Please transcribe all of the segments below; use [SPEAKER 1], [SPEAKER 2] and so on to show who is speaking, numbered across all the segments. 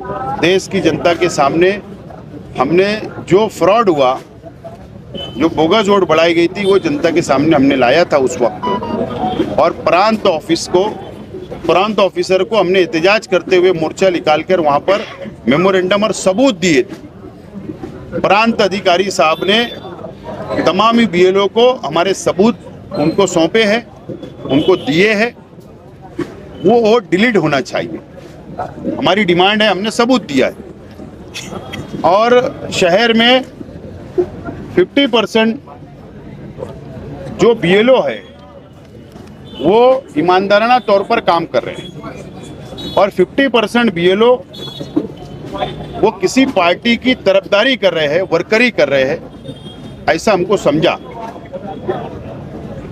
[SPEAKER 1] देश की जनता के सामने हमने जो फ्रॉड हुआ, जो बोगस वोट बढ़ाई गई थी, वो जनता के सामने हमने लाया था उस वक्त। और प्रांत ऑफिसर को हमने एहतजाज करते हुए मोर्चा निकालकर वहां पर मेमोरेंडम और सबूत दिए थे। प्रांत अधिकारी साहब ने तमाम ही बीएलओ को हमारे सबूत उनको सौंपे हैं, उनको दिए हैं। वो वोट डिलीट होना चाहिए, हमारी डिमांड है, हमने सबूत दिया है। और शहर में 50% जो बीएलओ है वो ईमानदाराना तौर पर काम कर रहे हैं और 50% बीएलओ वो किसी पार्टी की तरफदारी कर रहे हैं, वर्करी कर रहे हैं, ऐसा हमको समझा।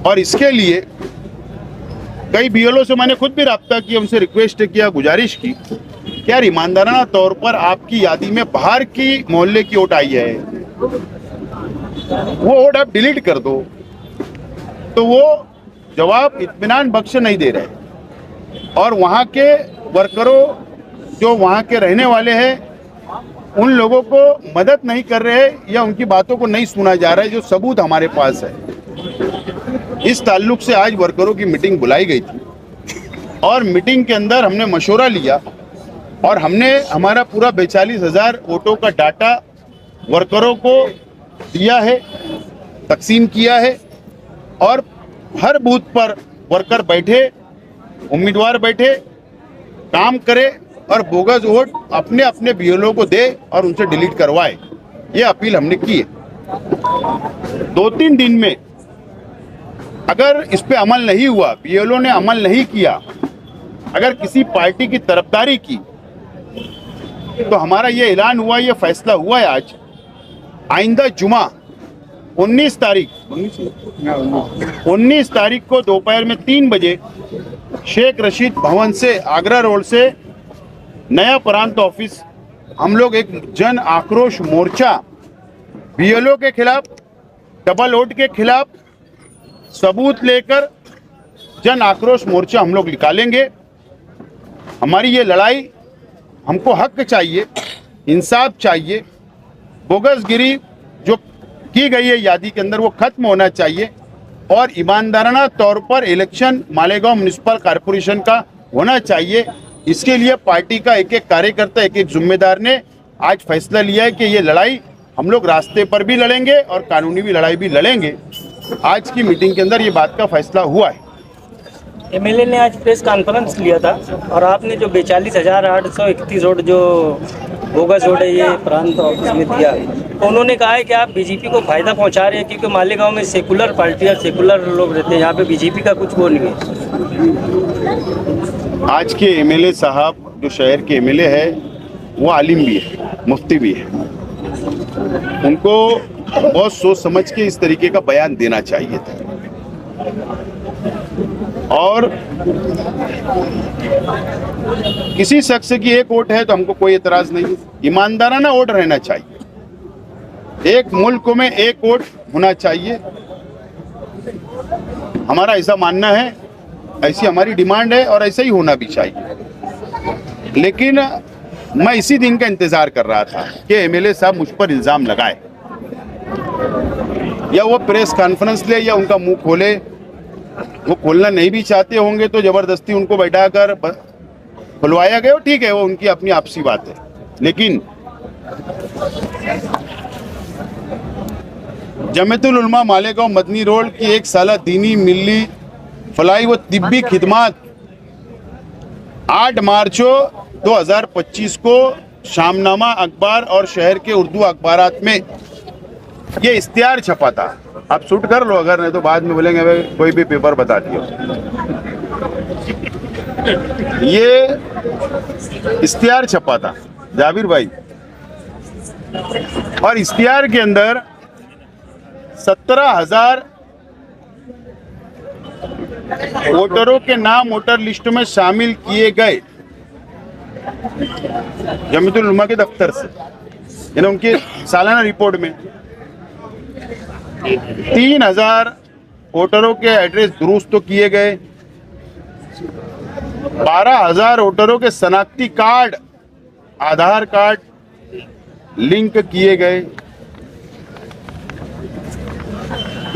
[SPEAKER 1] और इसके लिए कई बीएलओ से मैंने खुद भी रब्ता किया, उनसे रिक्वेस्ट किया, गुजारिश की कि यार ईमानदाराना तौर पर आपकी यादी में बाहर की मोहल्ले की वोट आई है, वो वोट आप डिलीट कर दो। तो वो जवाब इत्मीनान बख्श नहीं दे रहे और वहाँ के वर्करों, जो वहाँ के रहने वाले हैं, उन लोगों को मदद नहीं कर रहे या उनकी बातों को नहीं सुना जा रहा है, जो सबूत हमारे पास है। इस ताल्लुक से आज वर्करों की मीटिंग बुलाई गई थी और मीटिंग के अंदर हमने मशवरा लिया और हमने हमारा पूरा 42,000 वोटों का डाटा वर्करों को दिया है, तकसीम किया है। और हर बूथ पर वर्कर बैठे, उम्मीदवार बैठे, काम करे और बोगस वोट अपने अपने बीएलओ को दे और उनसे डिलीट करवाए। ये अपील हमने की है। 2-3 दिन में अगर इस पे अमल नहीं हुआ, बीएलओ ने अमल नहीं किया, अगर किसी पार्टी की तरफदारी की, तो हमारा ये ऐलान हुआ, ये फैसला हुआ है आज, आइंदा जुमा 19 तारीख को दोपहर में 3 बजे शेख रशीद भवन से, आगरा रोड से, नया प्रांत ऑफिस, हम लोग एक जन आक्रोश मोर्चा बीएलओ के खिलाफ, डबल वोट के खिलाफ सबूत लेकर जन आक्रोश मोर्चा हम लोग निकालेंगे। हमारी ये लड़ाई, हमको हक चाहिए, इंसाफ चाहिए, बोगसगिरी जो की गई है यादी के अंदर वो खत्म होना चाहिए और ईमानदाराना तौर पर इलेक्शन मालेगांव म्युनिसिपल कॉरपोरेशन का होना चाहिए। इसके लिए पार्टी का एक एक कार्यकर्ता, एक एक जिम्मेदार ने आज फैसला लिया है कि ये लड़ाई हम लोग रास्ते पर भी लड़ेंगे और कानूनी भी लड़ाई भी लड़ेंगे। आज की मीटिंग के अंदर ये बात का फैसला हुआ है।
[SPEAKER 2] एमएलए ने आज प्रेस कॉन्फ्रेंस लिया था और आपने जो 42,831 वोट जो बोगस वोट है ये प्रांत ऑफिस में दिया, तो उन्होंने कहा है कि आप बीजेपी को फायदा पहुंचा रहे हैं, क्योंकि मालेगांव में सेकुलर पार्टी और सेकुलर लोग रहते हैं, यहाँ पे बीजेपी का कुछ वो नहीं है।
[SPEAKER 1] आज के एमएलए साहब जो शहर के एमएलए है वो आलिम भी है, मुफ्ती भी है, उनको बहुत सोच समझ के इस तरीके का बयान देना चाहिए था। और किसी शख्स की एक वोट है तो हमको कोई एतराज नहीं, ईमानदाराना वोट रहना चाहिए, एक मुल्क में एक वोट होना चाहिए, हमारा ऐसा मानना है, ऐसी हमारी डिमांड है और ऐसा ही होना भी चाहिए। लेकिन मैं इसी दिन का इंतजार कर रहा था कि एमएलए साहब मुझ पर इल्जाम लगाए, या वो प्रेस कॉन्फ्रेंस ले या उनका मुंह खोले। वो खोलना नहीं भी चाहते होंगे तो जबरदस्ती उनको बैठाकर खुलवाया गया, ठीक है, वो उनकी अपनी आपसी बात है। लेकिन जमीयतुल उलमा मालेगांव मदनी रोड की 1 साला दीनी मिल्ली फलाई व तिब्बी खिदमात 8 मार्च 2025 को शामनामा अखबार और शहर के उर्दू अखबारात में ये इश्तिहार छपा था। आप शूट कर लो, अगर नहीं तो बाद में बोलेंगे भाई कोई भी पेपर बता दियो। ये इश्तिहार छपा था जाबिर भाई, और इश्तिहार के अंदर 17,000 वोटरों के नाम वोटर लिस्ट में शामिल किए गए जमीयतुल उलमा के दफ्तर से, यानी उनके सालाना रिपोर्ट में 3,000 वोटरों के एड्रेस दुरुस्त तो किए गए, 12,000 वोटरों के शनाख्ती कार्ड आधार कार्ड लिंक किए गए,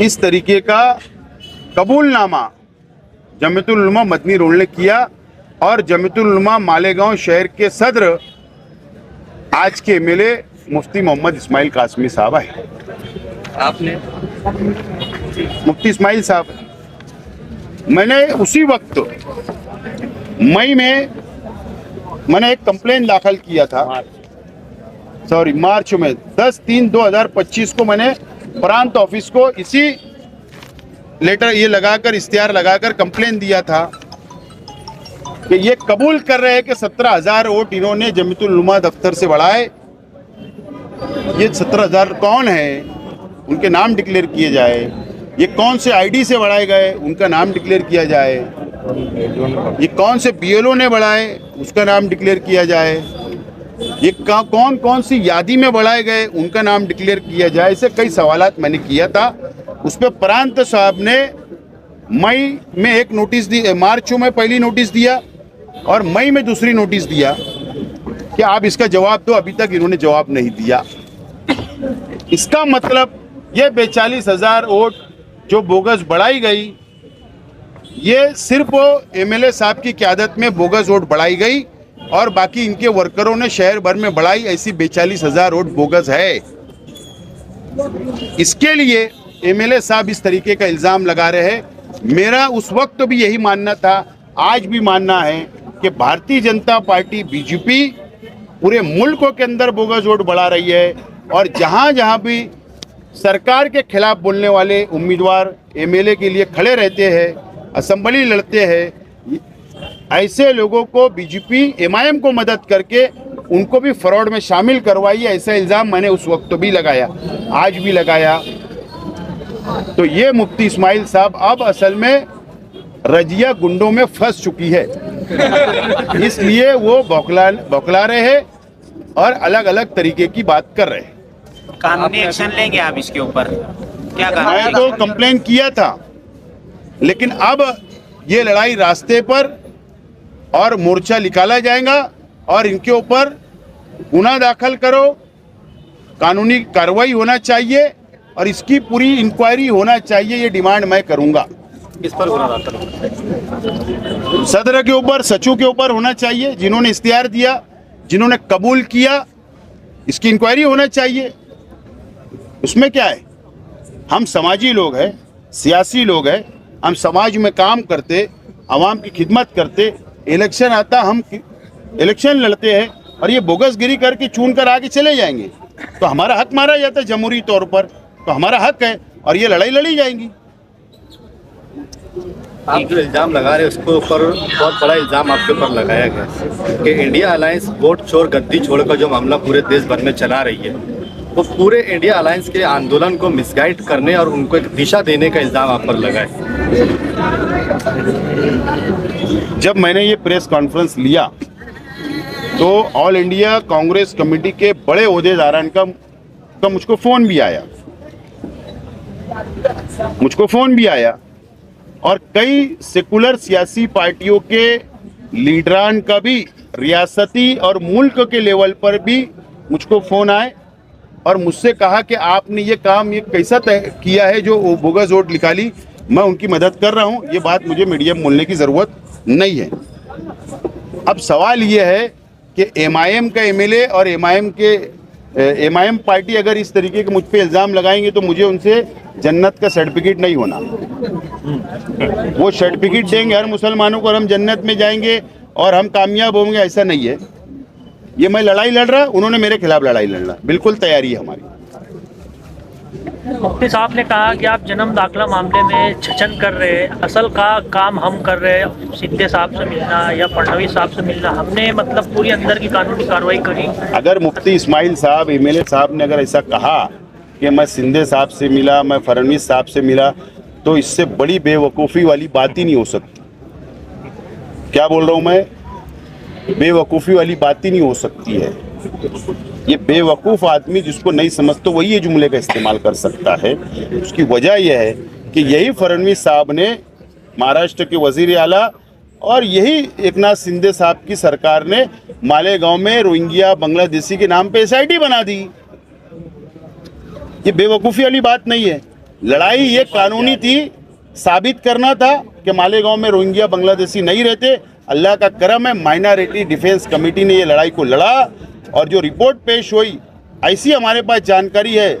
[SPEAKER 1] इस तरीके का कबूलनामा जमीयतुल उलमा मदनी रोड ने किया और जमीयतुल उलमा मालेगांव शहर के सदर आज के एमएलए मुफ्ती मोहम्मद इस्माइल कासमी साहब आए।
[SPEAKER 3] आपने
[SPEAKER 1] मुफ्ती इस्माइल साहब, मैंने उसी वक्त मई में मैंने एक कंप्लेंट दाखिल किया था, मार्च में 10/3/2025 को मैंने प्रांत ऑफिस को इसी लेटर ये लगाकर इश्तिहार लगाकर कंप्लेंट दिया था कि ये कबूल कर रहे हैं कि 17,000 वोट इन्होंने जमीयतुल उलमा दफ्तर से बढ़ाए। ये 17,000 कौन है, उनके नाम डिक्लेयर किए जाए। ये कौन से आईडी से बढ़ाए गए, उनका नाम डिक्लेयर किया जाए। ये कौन से बीएलओ ने बढ़ाए, उसका नाम डिक्लेयर किया जाए। ये कौन कौन सी यादी में बढ़ाए गए, उनका नाम डिक्लेयर किया जाए। ऐसे कई सवालात मैंने किया था। उस पर प्रांत साहब ने मई में एक नोटिस दी, मार्च में पहली नोटिस दिया और मई में दूसरी नोटिस दिया कि आप इसका जवाब दो। अभी तक इन्होंने जवाब नहीं दिया। इसका मतलब ये 42,000 वोट जो बोगस बढ़ाई गई, ये सिर्फ एमएलए साहब की क़यादत में बोगस वोट बढ़ाई गई और बाकी इनके वर्करों ने शहर भर में बढ़ाई। ऐसी 42,000 वोट बोगस है। इसके लिए एमएलए साहब इस तरीके का इल्ज़ाम लगा रहे हैं। मेरा उस वक्त भी यही मानना था, आज भी मानना है कि भारतीय जनता पार्टी बीजेपी पूरे मुल्क के अंदर बोगस वोट बढ़ा रही है और जहां जहां भी सरकार के खिलाफ बोलने वाले उम्मीदवार एमएलए के लिए खड़े रहते हैं, असेंबली लड़ते हैं, ऐसे लोगों को बीजेपी एमआईएम को मदद करके उनको भी फ्रॉड में शामिल करवाई। ऐसा इल्ज़ाम मैंने उस वक्त भी लगाया, आज भी लगाया। तो ये मुफ्ती इस्माइल साहब अब असल में रजिया गुंडों में फंस चुकी है, इसलिए वो बौखला रहे हैं और अलग अलग तरीके की बात कर रहे हैं।
[SPEAKER 3] कानूनी एक्शन लेंगे आप इसके ऊपर? क्या
[SPEAKER 1] मैं तो कंप्लेन किया था, लेकिन अब ये लड़ाई रास्ते पर और मोर्चा निकाला जाएगा और इनके ऊपर गुना दाखिल करो, कानूनी कार्रवाई होना चाहिए और इसकी पूरी इंक्वायरी होना चाहिए। ये डिमांड मैं करूंगा।
[SPEAKER 3] किस पर गुना दाखिल?
[SPEAKER 1] सदर के ऊपर, सचिव के ऊपर होना चाहिए, जिन्होंने इख्तियार दिया, जिन्होंने कबूल किया, इसकी इंक्वायरी होना चाहिए। उसमें क्या है, हम समाजी लोग हैं, सियासी लोग हैं, हम समाज में काम करते, आवाम की खिदमत करते, इलेक्शन आता हम इलेक्शन लड़ते हैं और ये बोगसगिरी करके चुन कर आगे चले जाएंगे तो हमारा हक मारा जाता है जमहूरी तौर पर, तो हमारा हक है और ये लड़ाई लड़ी जाएंगी।
[SPEAKER 4] आप जो इल्ज़ाम लगा रहे हैं उसके ऊपर बहुत बड़ा इल्ज़ाम आपके ऊपर लगाया गया कि इंडिया अलायंस वोट चोर गद्दी छोड़कर जो मामला पूरे देश भर में चला रही है, वो पूरे इंडिया अलायंस के आंदोलन को मिसगाइड करने और उनको एक दिशा देने का इल्ज़ाम आप पर लगा है।
[SPEAKER 1] जब मैंने ये प्रेस कॉन्फ्रेंस लिया तो ऑल इंडिया कांग्रेस कमेटी के बड़े ओहदेदारान का मुझको फ़ोन भी आया और कई सेकुलर सियासी पार्टियों के लीडरान का भी रियासती और मुल्क के लेवल पर भी मुझको फ़ोन आए और मुझसे कहा कि आपने ये काम ये कैसा तय किया है जो बोगस वोट निकाली, मैं उनकी मदद कर रहा हूँ। ये बात मुझे मीडिया में बोलने की ज़रूरत नहीं है। अब सवाल ये है कि एमआईएम का एमएलए और एमआईएम पार्टी अगर इस तरीके के मुझ पे इल्ज़ाम लगाएंगे तो मुझे उनसे जन्नत का सर्टिफिकेट नहीं होना। वो सर्टिफिकेट देंगे हर मुसलमानों को और हम जन्नत में जाएंगे और हम कामयाब होंगे, ऐसा नहीं है। ये मैं लड़ाई लड़ रहा, उन्होंने मेरे खिलाफ लड़ाई लड़ना, बिल्कुल तैयारी है हमारी।
[SPEAKER 5] मुफ्ती साहब ने कहा कि आप जन्म दाखिला मामले में छचन कर रहे हैं, असल का काम हम कर रहे हैं, सिंधे साहब से मिलना या फडणवीस साहब से मिलना, हमने मतलब पूरी अंदर की कानूनी कार्रवाई करी।
[SPEAKER 1] अगर मुफ्ती इस्माइल साहब एमएलए साहब ने अगर ऐसा कहा कि मैं सिंधे साहब से मिला, मैं फडणवीस साहब से मिला, तो इससे बड़ी बेवकूफ़ी वाली बात ही नहीं हो सकती। क्या बोल रहा हूँ मैं? बेवकूफ़ी वाली बात ही नहीं हो सकती है। ये बेवकूफ़ आदमी जिसको नहीं समझते वही ये जुमले का इस्तेमाल कर सकता है। उसकी वजह यह है कि यही फडणवीस साहब ने महाराष्ट्र के वज़ीर आला और यही एकनाथ शिंदे साहब की सरकार ने मालेगांव में रोहिंग्या बांग्लादेशी के नाम पे SIT बना दी। ये बेवकूफ़ी वाली बात नहीं है। लड़ाई ये कानूनी थी, साबित करना था कि मालेगांव में रोहिंग्या बांग्लादेशी नहीं रहते। अल्लाह का करम है, माइनॉरिटी डिफेंस कमेटी ने ये लड़ाई को लड़ा और जो रिपोर्ट पेश हुई, ऐसी हमारे पास जानकारी है,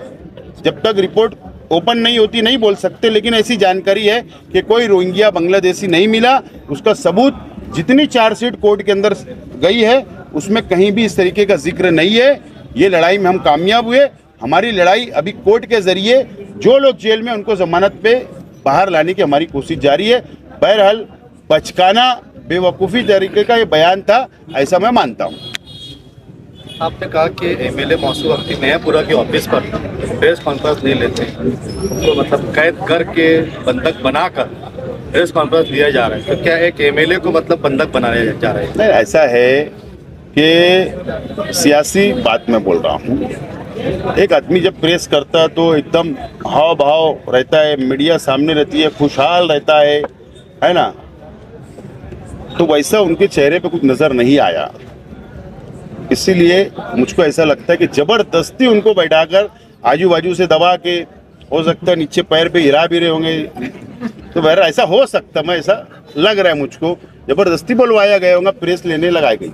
[SPEAKER 1] जब तक रिपोर्ट ओपन नहीं होती नहीं बोल सकते, लेकिन ऐसी जानकारी है कि कोई रोहिंग्या बांग्लादेशी नहीं मिला। उसका सबूत जितनी चार्जशीट कोर्ट के अंदर गई है उसमें कहीं भी इस तरीके का जिक्र नहीं है। ये लड़ाई में हम कामयाब हुए। हमारी लड़ाई अभी कोर्ट के जरिए जो लोग जेल में उनको जमानत पे बाहर लाने की हमारी कोशिश जारी है। बहरहाल बचकाना बेवकूफ़ी तरीके का ये बयान था, ऐसा मैं मानता हूँ।
[SPEAKER 4] आपने कहा कि MLA मौसू अख्ती महपुरा के ऑफिस पर प्रेस कॉन्फ्रेंस नहीं लेते, उनको मतलब कैद करके बंधक बनाकर प्रेस कॉन्फ्रेंस लिया जा रहा है, तो क्या एक MLA को मतलब बंधक बनाया जा रहा है?
[SPEAKER 1] नहीं, ऐसा है कि सियासी बात मैं बोल रहा हूँ। एक आदमी जब प्रेस करता है तो एकदम हाव भाव रहता है, मीडिया सामने रहती है, खुशहाल रहता है ना। तो वैसा उनके चेहरे पे कुछ नज़र नहीं आया। इसीलिए मुझको ऐसा लगता है कि जबरदस्ती उनको बैठाकर आजू बाजू से दबा के, हो सकता है नीचे पैर पे हिला भी रहे होंगे, तो बहरहाल ऐसा हो सकता है, मैं ऐसा लग रहा है मुझको, जबरदस्ती बुलवाया गया होगा, प्रेस लेने लगाई गई।